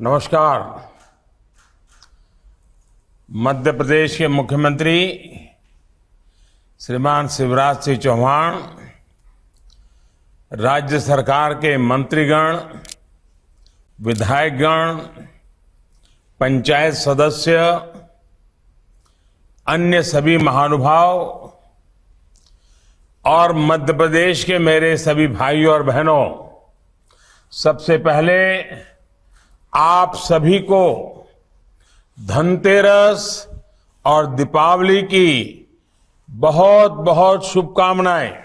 नमस्कार। मध्य प्रदेश के मुख्यमंत्री श्रीमान शिवराज सिंह चौहान, राज्य सरकार के मंत्रीगण, विधायकगण, पंचायत सदस्य, अन्य सभी महानुभाव और मध्य प्रदेश के मेरे सभी भाइयों और बहनों, सबसे पहले आप सभी को धनतेरस और दीपावली की बहुत बहुत शुभकामनाएं।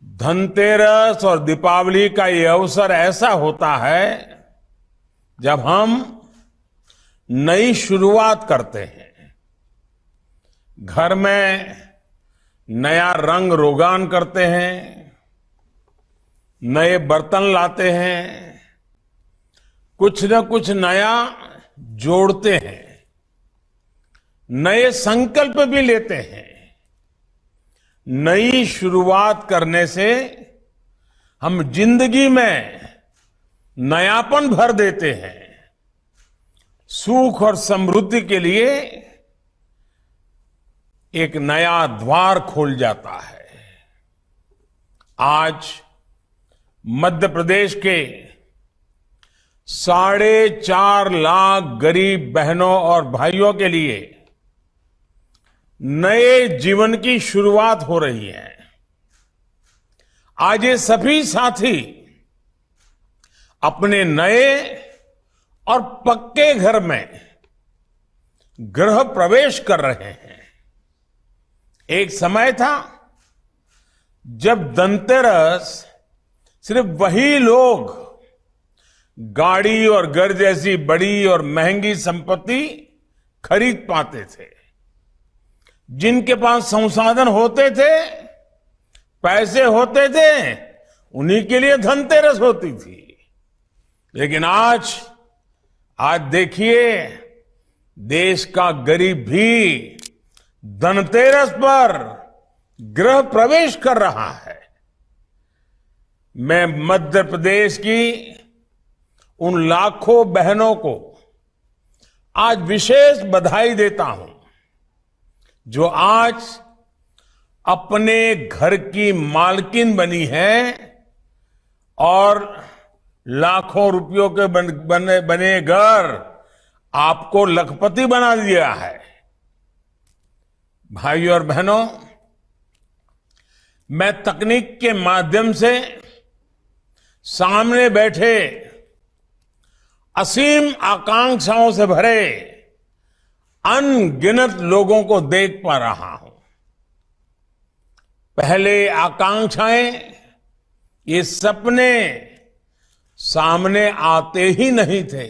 धनतेरस और दीपावली का ये अवसर ऐसा होता है जब हम नई शुरुआत करते हैं, घर में नया रंग रोगान करते हैं, नए बर्तन लाते हैं, कुछ न कुछ नया जोड़ते हैं, नए संकल्प भी लेते हैं। नई शुरुआत करने से हम जिंदगी में नयापन भर देते हैं, सुख और समृद्धि के लिए एक नया द्वार खोल जाता है। आज मध्य प्रदेश के 4.5 लाख गरीब बहनों और भाइयों के लिए नए जीवन की शुरुआत हो रही है। आज ये सभी साथी अपने नए और पक्के घर में गृह प्रवेश कर रहे हैं। एक समय था जब धनतेरस सिर्फ वही लोग गाड़ी और घर जैसी बड़ी और महंगी संपत्ति खरीद पाते थे, जिनके पास संसाधन होते थे, पैसे होते थे, उन्हीं के लिए धनतेरस होती थी। लेकिन आज देखिए, देश का गरीब भी धनतेरस पर गृह प्रवेश कर रहा है। मैं मध्य प्रदेश की उन लाखों बहनों को आज विशेष बधाई देता हूं जो आज अपने घर की मालकिन बनी है और लाखों रुपयों के बने घर आपको लखपति बना दिया है। भाइयों और बहनों, मैं तकनीक के माध्यम से सामने बैठे असीम आकांक्षाओं से भरे अनगिनत लोगों को देख पा रहा हूं। पहले आकांक्षाएं, ये सपने सामने आते ही नहीं थे,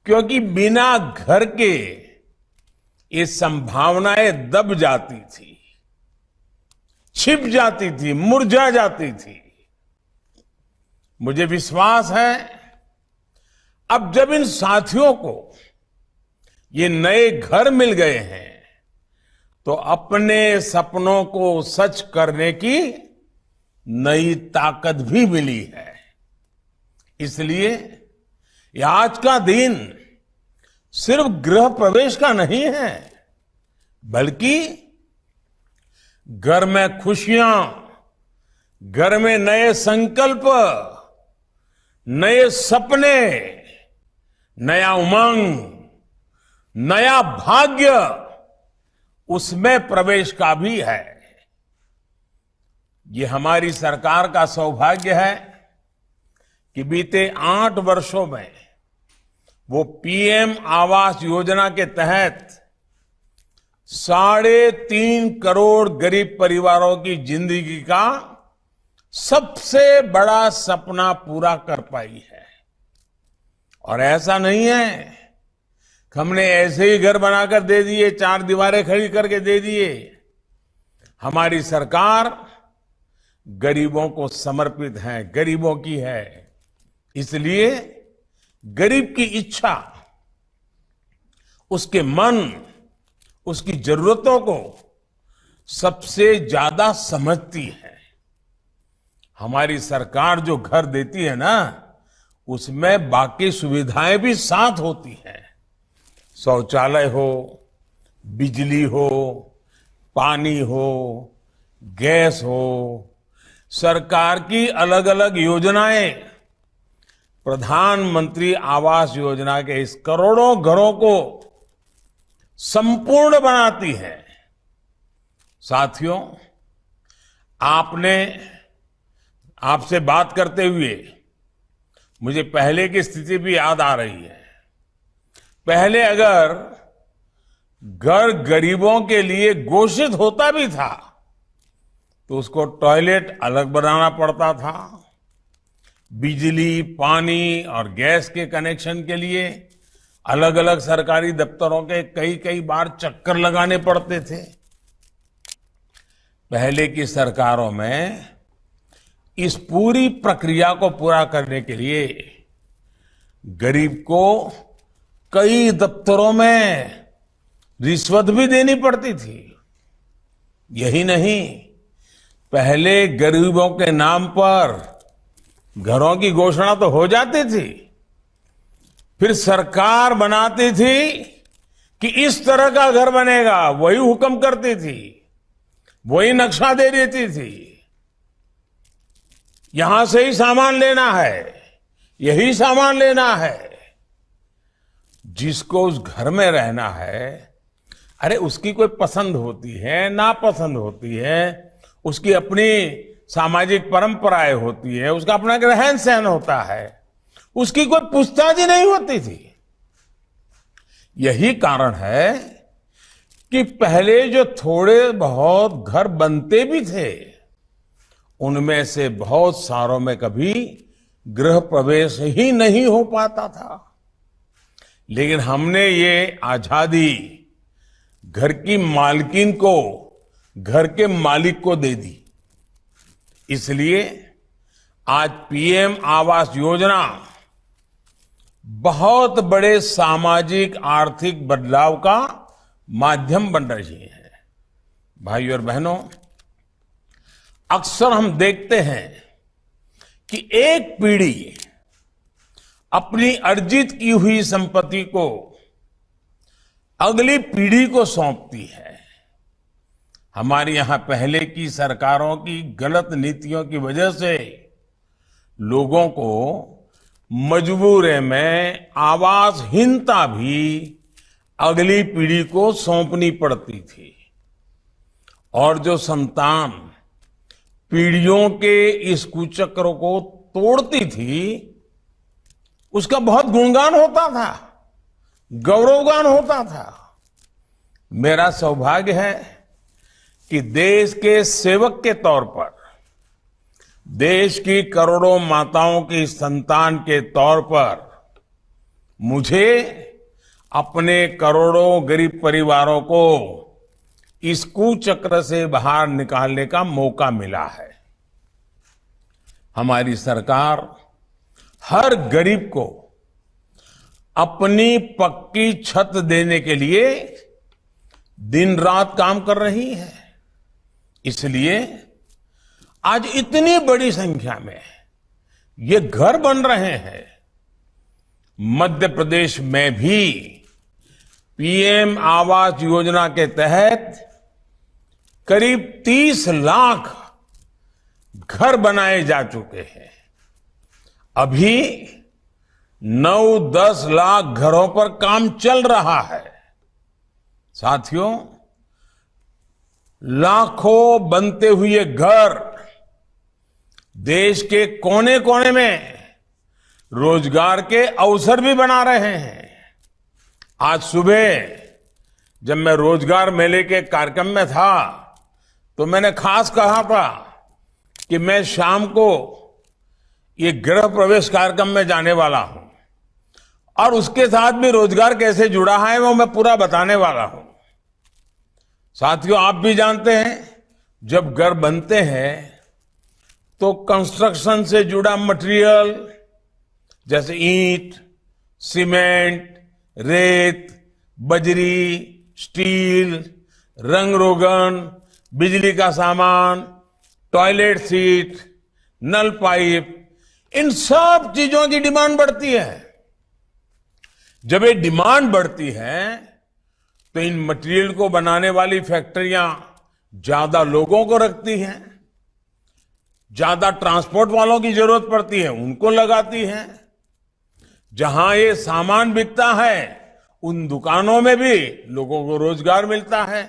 क्योंकि बिना घर के ये संभावनाएं दब जाती थी, छिप जाती थी, मुरझा जाती थी। मुझे विश्वास है अब जब इन साथियों को ये नए घर मिल गए हैं तो अपने सपनों को सच करने की नई ताकत भी मिली है। इसलिए ये आज का दिन सिर्फ गृह प्रवेश का नहीं है, बल्कि घर में खुशियां, घर में नए संकल्प, नए सपने, नया उमंग, नया भाग्य, उसमें प्रवेश का भी है। ये हमारी सरकार का सौभाग्य है कि बीते 8 वर्षों में वो पीएम आवास योजना के तहत 3.5 करोड़ गरीब परिवारों की जिंदगी का सबसे बड़ा सपना पूरा कर पाई है। और ऐसा नहीं है कि हमने ऐसे ही घर बनाकर दे दिए, 4 दीवारें खड़ी करके दे दिए। हमारी सरकार गरीबों को समर्पित है, गरीबों की है। इसलिए गरीब की इच्छा, उसके मन, उसकी जरूरतों को सबसे ज्यादा समझती है। हमारी सरकार जो घर देती है ना, उसमें बाकी सुविधाएं भी साथ होती हैं। शौचालय हो, बिजली हो, पानी हो, गैस हो, सरकार की अलग अलग योजनाएं, प्रधानमंत्री आवास योजना के इस करोड़ों घरों को संपूर्ण बनाती है। साथियों, आपसे बात करते हुए मुझे पहले की स्थिति भी याद आ रही है। पहले अगर घर गरीबों के लिए घोषित होता भी था तो उसको टॉयलेट अलग बनाना पड़ता था। बिजली, पानी और गैस के कनेक्शन के लिए अलग अलग सरकारी दफ्तरों के कई कई बार चक्कर लगाने पड़ते थे। पहले की सरकारों में इस पूरी प्रक्रिया को पूरा करने के लिए गरीब को कई दफ्तरों में रिश्वत भी देनी पड़ती थी। यही नहीं, पहले गरीबों के नाम पर घरों की घोषणा तो हो जाती थी, फिर सरकार बनाती थी कि इस तरह का घर बनेगा, वही हुक्म करती थी, वही नक्शा दे देती थी। यहां से ही सामान लेना है, यही सामान लेना है। जिसको उस घर में रहना है, अरे उसकी कोई पसंद होती है, नापसंद होती है, उसकी अपनी सामाजिक परंपराएं होती है, उसका अपना रहन सहन होता है, उसकी कोई पूछताछ ही नहीं होती थी। यही कारण है कि पहले जो थोड़े बहुत घर बनते भी थे, उनमें से बहुत सारों में कभी गृह प्रवेश ही नहीं हो पाता था। लेकिन हमने ये आजादी घर की मालकिन को घर के मालिक को दे दी। इसलिए आज पीएम आवास योजना बहुत बड़े सामाजिक आर्थिक बदलाव का माध्यम बन रही है। भाइयों और बहनों, अक्सर हम देखते हैं कि एक पीढ़ी अपनी अर्जित की हुई संपत्ति को अगली पीढ़ी को सौंपती है। हमारे यहां पहले की सरकारों की गलत नीतियों की वजह से लोगों को मजबूरी में आवासहीनता भी अगली पीढ़ी को सौंपनी पड़ती थी। और जो संतान पीढ़ियों के इस कुचक्र को तोड़ती थी, उसका बहुत गुणगान होता था, गौरवगान होता था। मेरा सौभाग्य है कि देश के सेवक के तौर पर, देश की करोड़ों माताओं की संतान के तौर पर मुझे अपने करोड़ों गरीब परिवारों को इस कुचक्र से बाहर निकालने का मौका मिला है। हमारी सरकार हर गरीब को अपनी पक्की छत देने के लिए दिन रात काम कर रही है। इसलिए आज इतनी बड़ी संख्या में ये घर बन रहे हैं। मध्य प्रदेश में भी पीएम आवास योजना के तहत करीब 30 लाख घर बनाए जा चुके हैं। अभी 9-10 लाख घरों पर काम चल रहा है। साथियों, लाखों बनते हुए घर देश के कोने कोने में रोजगार के अवसर भी बना रहे हैं। आज सुबह जब मैं रोजगार मेले के कार्यक्रम में था तो मैंने खास कहा था कि मैं शाम को ये गृह प्रवेश कार्यक्रम में जाने वाला हूं और उसके साथ भी रोजगार कैसे जुड़ा है वो मैं पूरा बताने वाला हूं। साथियों, आप भी जानते हैं, जब घर बनते हैं तो कंस्ट्रक्शन से जुड़ा मटेरियल जैसे ईंट, सीमेंट, रेत, बजरी, स्टील, रंग रोगन, बिजली का सामान, टॉयलेट सीट, नल पाइप, इन सब चीजों की डिमांड बढ़ती है। जब ये डिमांड बढ़ती है तो इन मटेरियल को बनाने वाली फैक्ट्रियां ज्यादा लोगों को रखती हैं, ज्यादा ट्रांसपोर्ट वालों की जरूरत पड़ती है, उनको लगाती हैं। जहां ये सामान बिकता है उन दुकानों में भी लोगों को रोजगार मिलता है।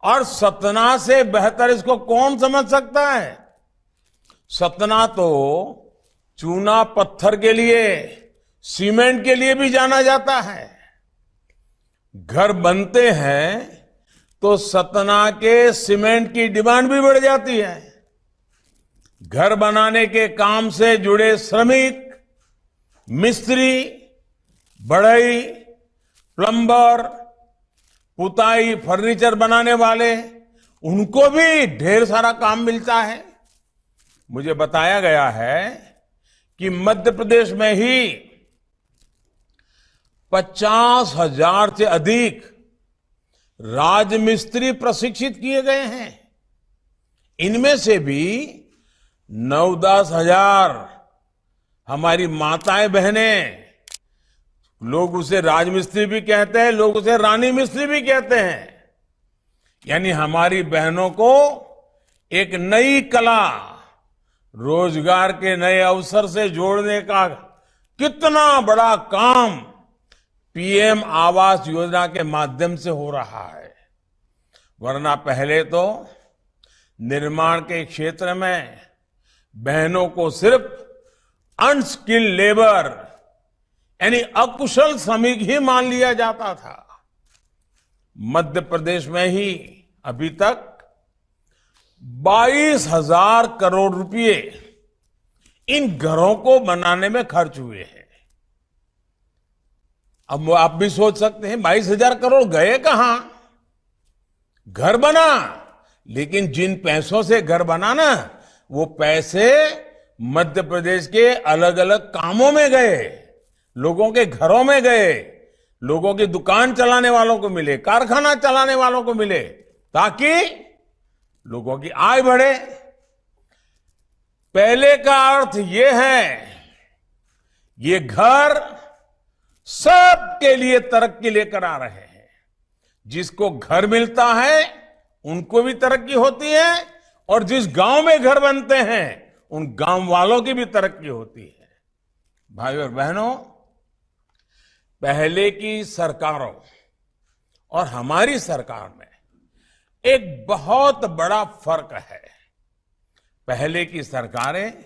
और सतना से बेहतर इसको कौन समझ सकता है। सतना तो चूना पत्थर के लिए, सीमेंट के लिए भी जाना जाता है। घर बनते हैं तो सतना के सीमेंट की डिमांड भी बढ़ जाती है। घर बनाने के काम से जुड़े श्रमिक, मिस्त्री, बढ़ई, प्लम्बर, पुताई, फर्नीचर बनाने वाले, उनको भी ढेर सारा काम मिलता है। मुझे बताया गया है कि मध्य प्रदेश में ही 50,000 से अधिक राजमिस्त्री प्रशिक्षित किए गए हैं। इनमें से भी 9-10 हजार हमारी माताएं बहनें, लोग उसे राजमिस्त्री भी कहते हैं, लोग उसे रानी मिस्त्री भी कहते हैं। यानी हमारी बहनों को एक नई कला, रोजगार के नए अवसर से जोड़ने का कितना बड़ा काम पीएम आवास योजना के माध्यम से हो रहा है। वरना पहले तो निर्माण के क्षेत्र में बहनों को सिर्फ अनस्किल्ड लेबर यानी अकुशल श्रमिक ही मान लिया जाता था। मध्य प्रदेश में ही अभी तक 22,000 करोड़ रुपए इन घरों को बनाने में खर्च हुए हैं। अब आप भी सोच सकते हैं 22,000 करोड़ गए कहां। घर बना, लेकिन जिन पैसों से घर बना ना, वो पैसे मध्य प्रदेश के अलग अलग कामों में गए, लोगों के घरों में गए, लोगों की दुकान चलाने वालों को मिले, कारखाना चलाने वालों को मिले, ताकि लोगों की आय बढ़े। पहले का अर्थ ये है, ये घर सबके लिए तरक्की लेकर आ रहे हैं। जिसको घर मिलता है उनको भी तरक्की होती है, और जिस गांव में घर बनते हैं उन गांव वालों की भी तरक्की होती है। भाइयों और बहनों, पहले की सरकारों और हमारी सरकार में एक बहुत बड़ा फर्क है। पहले की सरकारें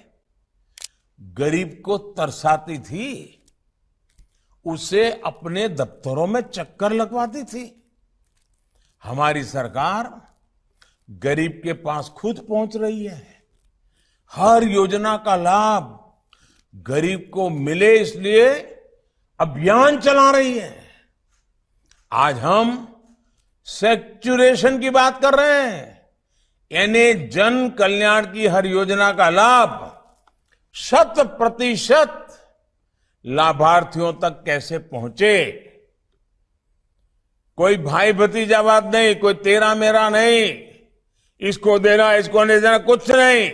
गरीब को तरसाती थी, उसे अपने दफ्तरों में चक्कर लगवाती थी। हमारी सरकार गरीब के पास खुद पहुंच रही है। हर योजना का लाभ गरीब को मिले, इसलिए अभियान चला रही है। आज हम सेक्चुरेशन की बात कर रहे हैं, यानी जन कल्याण की हर योजना का लाभ 100% लाभार्थियों तक कैसे पहुंचे। कोई भाई भतीजावाद नहीं, कोई तेरा मेरा नहीं, इसको देना इसको नहीं देना, कुछ नहीं।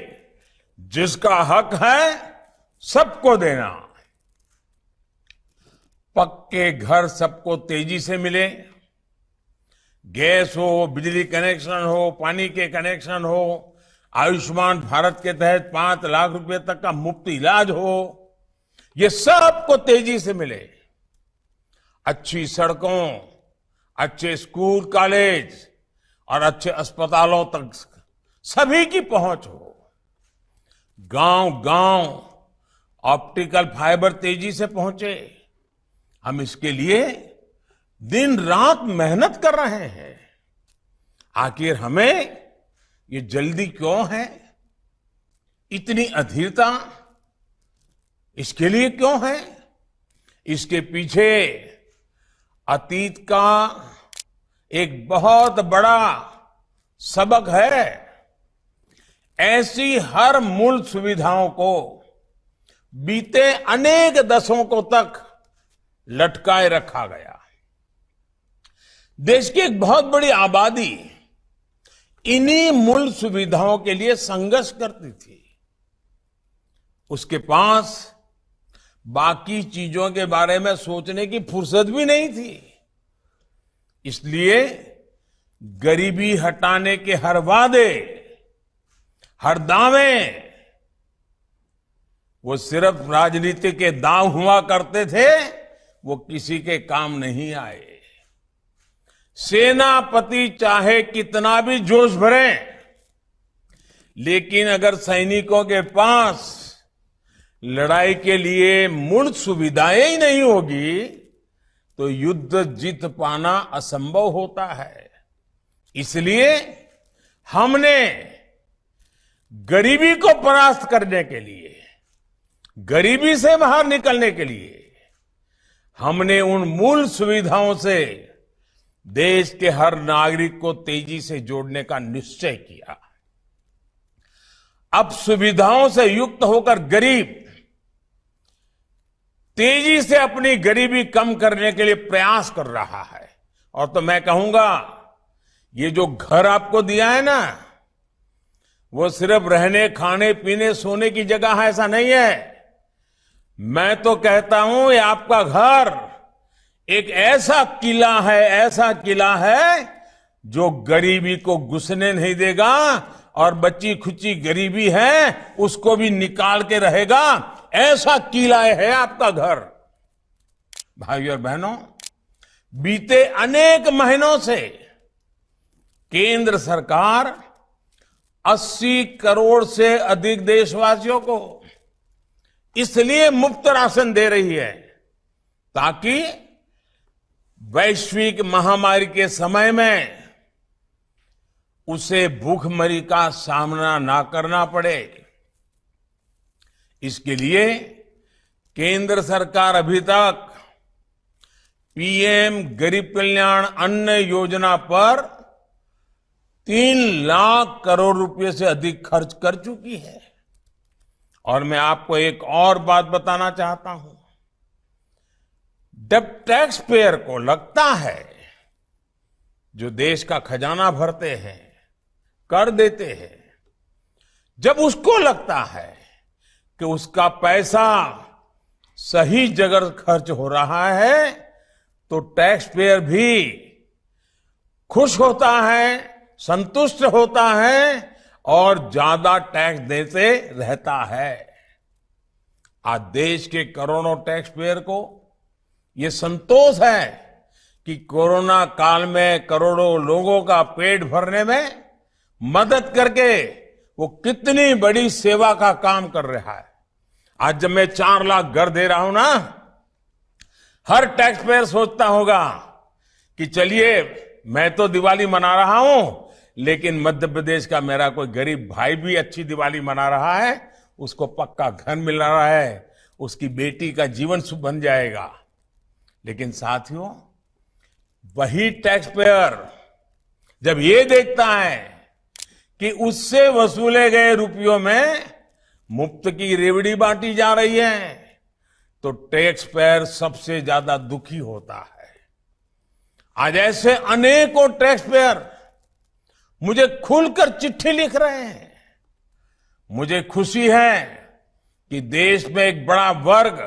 जिसका हक है सबको देना। पक्के घर सबको तेजी से मिले, गैस हो, बिजली कनेक्शन हो, पानी के कनेक्शन हो, आयुष्मान भारत के तहत 5 लाख रुपए तक का मुफ्त इलाज हो, ये सबको तेजी से मिले। अच्छी सड़कों, अच्छे स्कूल कॉलेज और अच्छे अस्पतालों तक सभी की पहुंच हो। गांव गांव ऑप्टिकल फाइबर तेजी से पहुंचे। हम इसके लिए दिन रात मेहनत कर रहे हैं। आखिर हमें ये जल्दी क्यों है, इतनी अधीरता इसके लिए क्यों है? इसके पीछे अतीत का एक बहुत बड़ा सबक है। ऐसी हर मूल सुविधाओं को बीते अनेक दशकों तक लटकाए रखा गया। देश की एक बहुत बड़ी आबादी इन्हीं मूल सुविधाओं के लिए संघर्ष करती थी। उसके पास बाकी चीजों के बारे में सोचने की फुर्सत भी नहीं थी। इसलिए गरीबी हटाने के हर वादे, हर दावे, वो सिर्फ राजनीति के दांव हुआ करते थे, वो किसी के काम नहीं आए। सेनापति चाहे कितना भी जोश भरे, लेकिन अगर सैनिकों के पास लड़ाई के लिए मूल सुविधाएं ही नहीं होगी, तो युद्ध जीत पाना असंभव होता है। इसलिए हमने गरीबी को परास्त करने के लिए, गरीबी से बाहर निकलने के लिए, हमने उन मूल सुविधाओं से देश के हर नागरिक को तेजी से जोड़ने का निश्चय किया। अब सुविधाओं से युक्त होकर गरीब तेजी से अपनी गरीबी कम करने के लिए प्रयास कर रहा है। और तो मैं कहूंगा, ये जो घर आपको दिया है ना, वो सिर्फ रहने, खाने, पीने, सोने की जगह है, ऐसा नहीं है। मैं तो कहता हूं, ये आपका घर एक ऐसा किला है, ऐसा किला है जो गरीबी को घुसने नहीं देगा, और बच्ची खुची गरीबी है उसको भी निकाल के रहेगा। ऐसा किला है आपका घर। भाइयों और बहनों, बीते अनेक महीनों से केंद्र सरकार 80 करोड़ से अधिक देशवासियों को इसलिए मुफ्त राशन दे रही है ताकि वैश्विक महामारी के समय में उसे भूखमरी का सामना ना करना पड़े। इसके लिए केंद्र सरकार अभी तक पीएम गरीब कल्याण अन्न योजना पर 3 लाख करोड़ रुपए से अधिक खर्च कर चुकी है। और मैं आपको एक और बात बताना चाहता हूं। जब टैक्स पेयर को लगता है, जो देश का खजाना भरते हैं, कर देते हैं, जब उसको लगता है कि उसका पैसा सही जगह खर्च हो रहा है, तो टैक्स पेयर भी खुश होता है, संतुष्ट होता है और ज्यादा टैक्स देते रहता है। आज देश के करोड़ों टैक्स पेयर को ये संतोष है कि कोरोना काल में करोड़ों लोगों का पेट भरने में मदद करके वो कितनी बड़ी सेवा का काम कर रहा है। आज जब मैं 4 लाख घर दे रहा हूं ना, हर टैक्स पेयर सोचता होगा कि चलिए मैं तो दिवाली मना रहा हूं, लेकिन मध्य प्रदेश का मेरा कोई गरीब भाई भी अच्छी दिवाली मना रहा है, उसको पक्का घर मिल रहा है, उसकी बेटी का जीवन सुख बन जाएगा। लेकिन साथियों, वही टैक्स पेयर जब ये देखता है कि उससे वसूले गए रुपयों में मुफ्त की रेवड़ी बांटी जा रही है, तो टैक्स पेयर सबसे ज्यादा दुखी होता है। आज ऐसे अनेकों टैक्स पेयर मुझे खुलकर चिट्ठी लिख रहे हैं। मुझे खुशी है कि देश में एक बड़ा वर्ग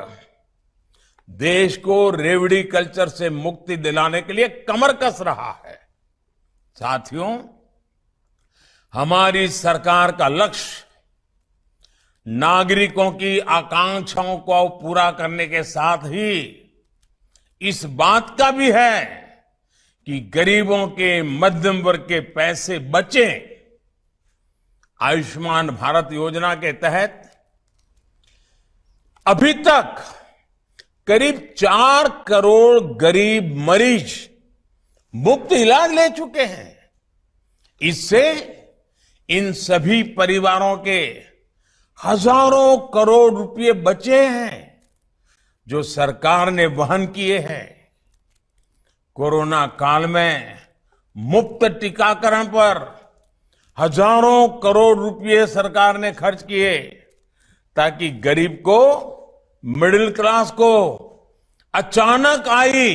देश को रेवड़ी कल्चर से मुक्ति दिलाने के लिए कमर कस रहा है। साथियों, हमारी सरकार का लक्ष्य नागरिकों की आकांक्षाओं को पूरा करने के साथ ही इस बात का भी है कि गरीबों के, मध्यम वर्ग के पैसे बचें। आयुष्मान भारत योजना के तहत अभी तक करीब 4 करोड़ गरीब मरीज मुफ्त इलाज ले चुके हैं। इससे इन सभी परिवारों के हजारों करोड़ रुपए बचे हैं, जो सरकार ने वहन किए हैं। कोरोना काल में मुफ्त टीकाकरण पर हजारों करोड़ रुपए सरकार ने खर्च किए, ताकि गरीब को, मिडिल क्लास को अचानक आई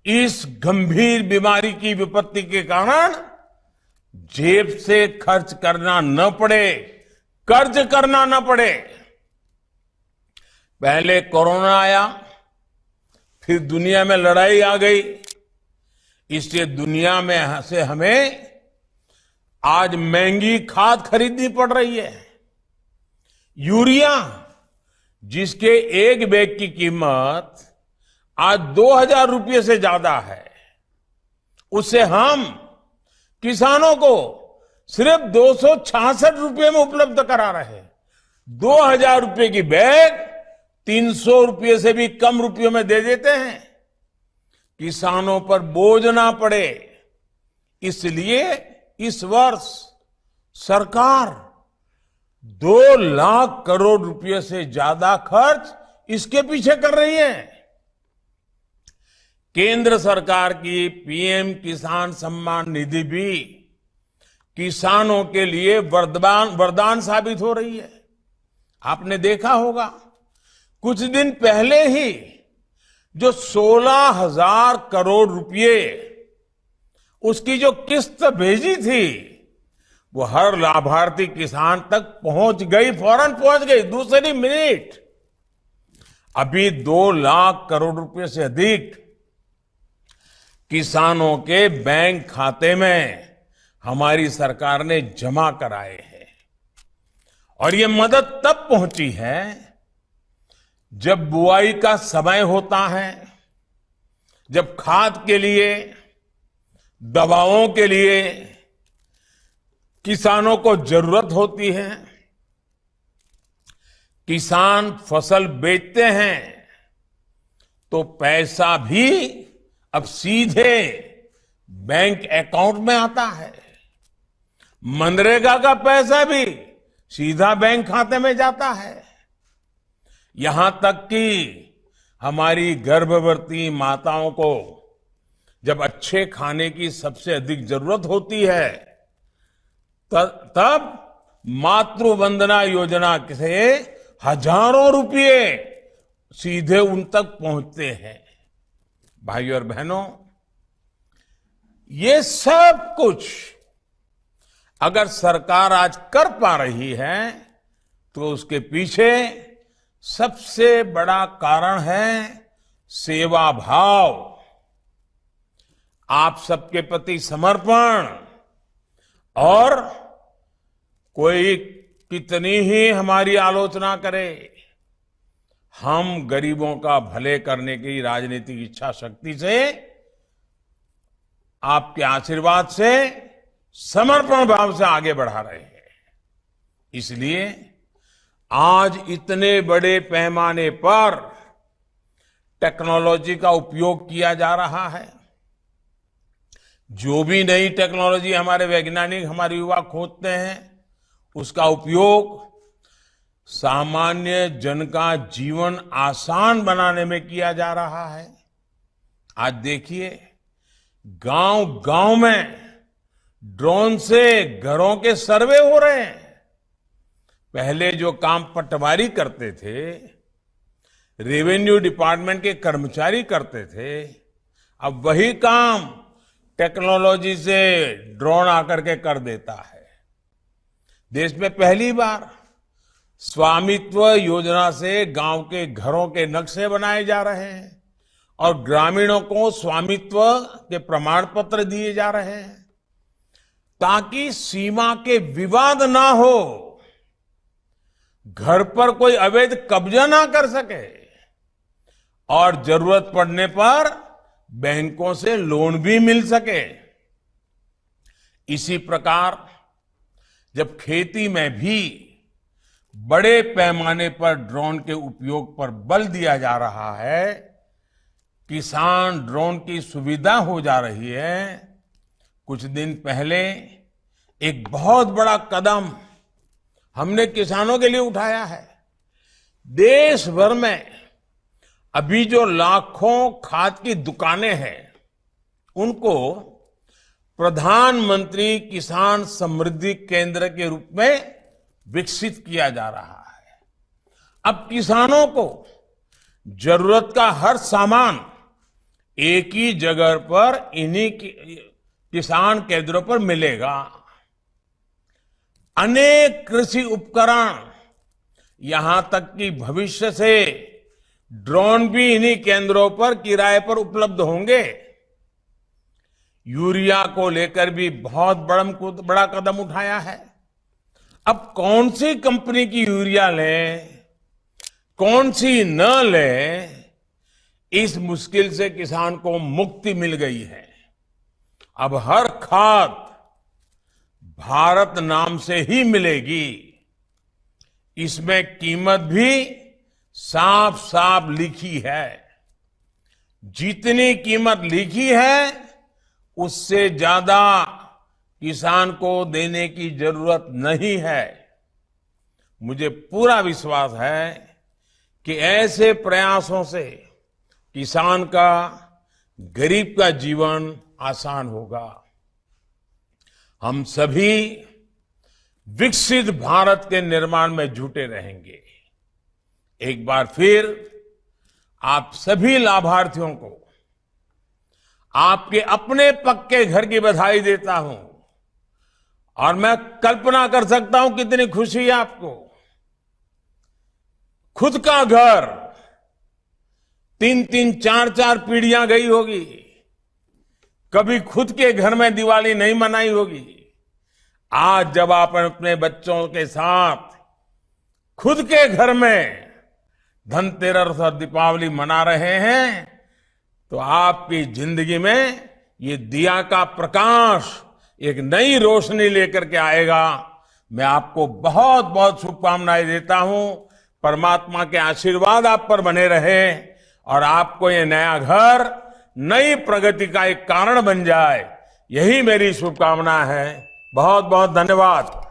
इस गंभीर बीमारी की विपत्ति के कारण जेब से खर्च करना न पड़े, कर्ज करना न पड़े। पहले कोरोना आया, फिर दुनिया में लड़ाई आ गई। इसलिए दुनिया में से हमें आज महंगी खाद खरीदनी पड़ रही है। यूरिया, जिसके एक बैग की कीमत आज 2,000 रुपये से ज्यादा है, उससे हम किसानों को सिर्फ 266 रुपये में उपलब्ध करा रहे हैं। 2,000 रुपये की बैग 300 रुपये से भी कम रुपयों में दे देते हैं, किसानों पर बोझ ना पड़े। इसलिए इस वर्ष सरकार 2 लाख करोड़ रुपए से ज्यादा खर्च इसके पीछे कर रही है। केंद्र सरकार की पीएम किसान सम्मान निधि भी किसानों के लिए वरदान साबित हो रही है। आपने देखा होगा, कुछ दिन पहले ही जो 16,000 करोड़ रुपए उसकी जो किस्त भेजी थी, वो हर लाभार्थी किसान तक पहुंच गई, फौरन पहुंच गई, दूसरी मिनट। अभी 2 लाख करोड़ रुपए से अधिक किसानों के बैंक खाते में हमारी सरकार ने जमा कराए हैं। और ये मदद तब पहुंची है जब बुआई का समय होता है, जब खाद के लिए, दवाओं के लिए किसानों को जरूरत होती है। किसान फसल बेचते हैं तो पैसा भी अब सीधे बैंक अकाउंट में आता है। मनरेगा का पैसा भी सीधा बैंक खाते में जाता है। यहां तक कि हमारी गर्भवती माताओं को जब अच्छे खाने की सबसे अधिक जरूरत होती है, तब मातृ वंदना योजना से हजारों रुपए सीधे उन तक पहुंचते हैं। भाइयों और बहनों, ये सब कुछ अगर सरकार आज कर पा रही है तो उसके पीछे सबसे बड़ा कारण है सेवा भाव, आप सबके प्रति समर्पण। और कोई कितनी ही हमारी आलोचना करे, हम गरीबों का भले करने की राजनीतिक इच्छा शक्ति से, आपके आशीर्वाद से, समर्पण भाव से आगे बढ़ा रहे हैं। इसलिए आज इतने बड़े पैमाने पर टेक्नोलॉजी का उपयोग किया जा रहा है। जो भी नई टेक्नोलॉजी हमारे वैज्ञानिक, हमारे युवा खोजते हैं, उसका उपयोग सामान्य जन का जीवन आसान बनाने में किया जा रहा है। आज देखिए, गांव-गांव में ड्रोन से घरों के सर्वे हो रहे हैं। पहले जो काम पटवारी करते थे, रेवेन्यू डिपार्टमेंट के कर्मचारी करते थे, अब वही काम टेक्नोलॉजी से ड्रोन आकर के कर देता है। देश में पहली बार स्वामित्व योजना से गांव के घरों के नक्शे बनाए जा रहे हैं और ग्रामीणों को स्वामित्व के प्रमाण पत्र दिए जा रहे हैं, ताकि सीमा के विवाद ना हो, घर पर कोई अवैध कब्जा ना कर सके और जरूरत पड़ने पर बैंकों से लोन भी मिल सके। इसी प्रकार जब खेती में भी बड़े पैमाने पर ड्रोन के उपयोग पर बल दिया जा रहा है, किसान ड्रोन की सुविधा हो जा रही है। कुछ दिन पहले एक बहुत बड़ा कदम हमने किसानों के लिए उठाया है। देश भर में अभी जो लाखों खाद की दुकानें हैं, उनको प्रधानमंत्री किसान समृद्धि केंद्र के रूप में विकसित किया जा रहा है। अब किसानों को जरूरत का हर सामान एक ही जगह पर इन्हीं किसान केंद्रों पर मिलेगा। अनेक कृषि उपकरण, यहां तक कि भविष्य से ड्रोन भी इन्हीं केंद्रों पर किराए पर उपलब्ध होंगे। यूरिया को लेकर भी बहुत बड़ा कदम उठाया है। अब कौन सी कंपनी की यूरिया लें, कौन सी न लें, इस मुश्किल से किसान को मुक्ति मिल गई है। अब हर खाद भारत नाम से ही मिलेगी। इसमें कीमत भी साफ साफ लिखी है। जितनी कीमत लिखी है उससे ज्यादा किसान को देने की जरूरत नहीं है। मुझे पूरा विश्वास है कि ऐसे प्रयासों से किसान का, गरीब का जीवन आसान होगा। हम सभी विकसित भारत के निर्माण में जुटे रहेंगे। एक बार फिर आप सभी लाभार्थियों को आपके अपने पक्के घर की बधाई देता हूं। और मैं कल्पना कर सकता हूं कितनी खुशी है आपको। खुद का घर 3-3, 4-4 पीढ़ियां गई होगी, कभी खुद के घर में दिवाली नहीं मनाई होगी। आज जब आप अपने बच्चों के साथ खुद के घर में धनतेरस और दीपावली मना रहे हैं, तो आपकी जिंदगी में ये दिया का प्रकाश एक नई रोशनी लेकर के आएगा। मैं आपको बहुत बहुत शुभकामनाएं देता हूं। परमात्मा के आशीर्वाद आप पर बने रहे और आपको ये नया घर नई प्रगति का एक कारण बन जाए, यही मेरी शुभकामना है। बहुत बहुत धन्यवाद।